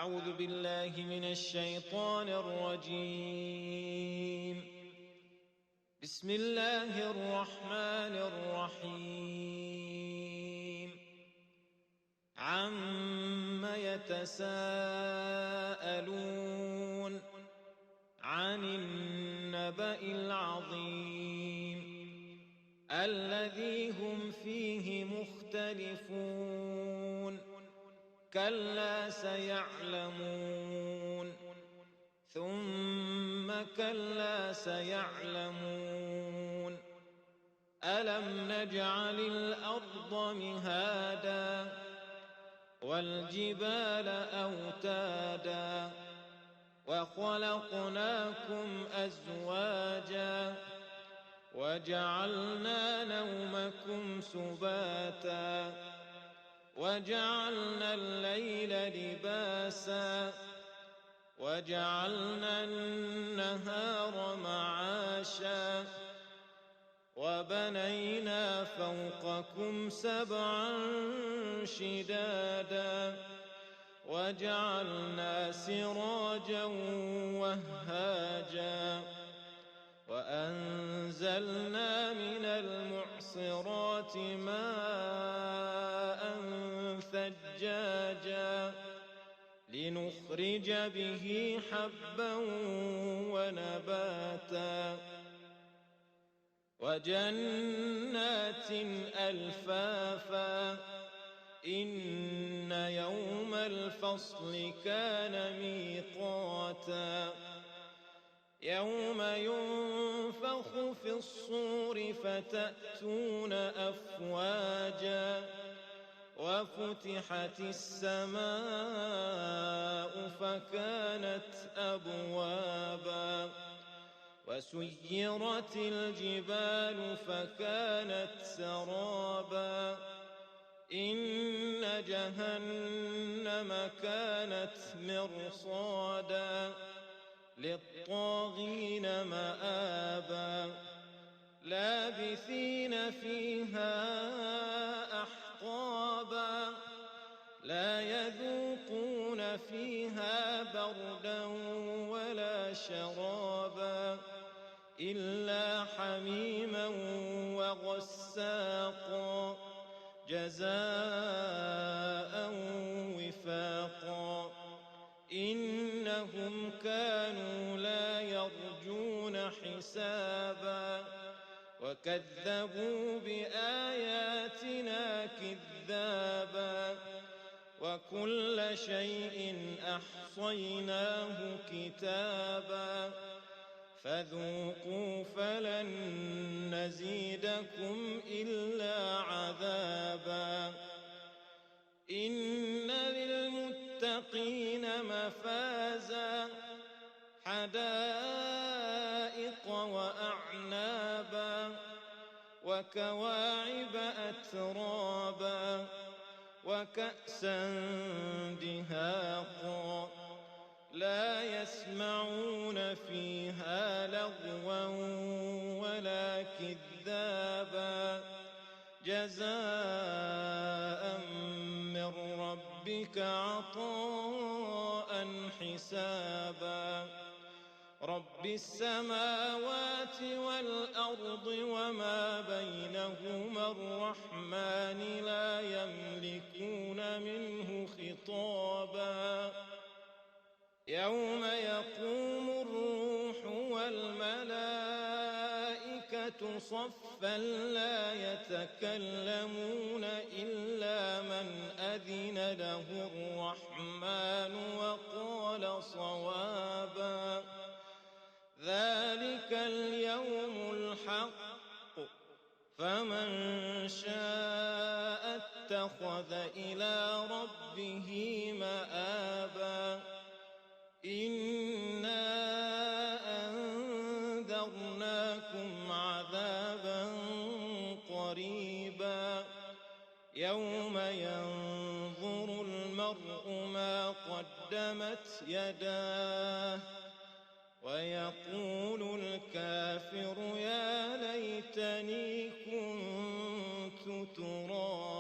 أعوذ بالله من الشيطان الرجيم. بسم الله الرحمن الرحيم. عم يتساءلون عن النبأ العظيم الذي هم فيه مختلفون كلا سيعلمون ثم كلا سيعلمون ألم نجعل الأرض مهادا والجبال أوتادا وخلقناكم أزواجا وجعلنا نومكم سباتا وجعلنا الليل لباسا وجعلنا النهار معاشا وبنينا فوقكم سبعا شدادا وجعلنا سراجا وهاجا وأنزلنا من المعصرات ماء ثجاجا لنخرج به حبا ونباتا وجنات ألفافا إن يوم الفصل كان ميقاتا يوم ينفخ في الصور فتأتون أفواجا وفتحت السماء فكانت أبوابا وسيرت الجبال فكانت سرابا إن جهنم كانت مرصادا للطاغين مآبا لابثين فيها أحقابا لا يذوقون فيها بردا ولا شرابا إلا حميما وغساقا جزاء وفاقا إنهم كانوا لا يرجون حسابا وكذبوا بآياتنا كذابا وكل شيء أحصيناه كتابا فذوقوا فلن نزيدكم إلا عذابا إن للمتقين مفازا حدائق وأعنابا وكواعب أترابا وكأسا دهاقا لا يسمعون فيها لغوا ولا كذابا جزاء من ربك عطاء حسابا رب السماوات والأرض وما بينهما الرحمن لا يملكون منه خطابا يوم يقوم الروح والملائكة صفا لا يتكلمون إلا من أذن له الرحمن وقال صوابا ذلك اليوم الحق فمن شاء اتخذ إلى ربه مآبا إنا أنذرناكم عذابا قريبا يوم ينظر المرء ما قدمت يداه ويقول الكافر يا ليتني كنت ترابا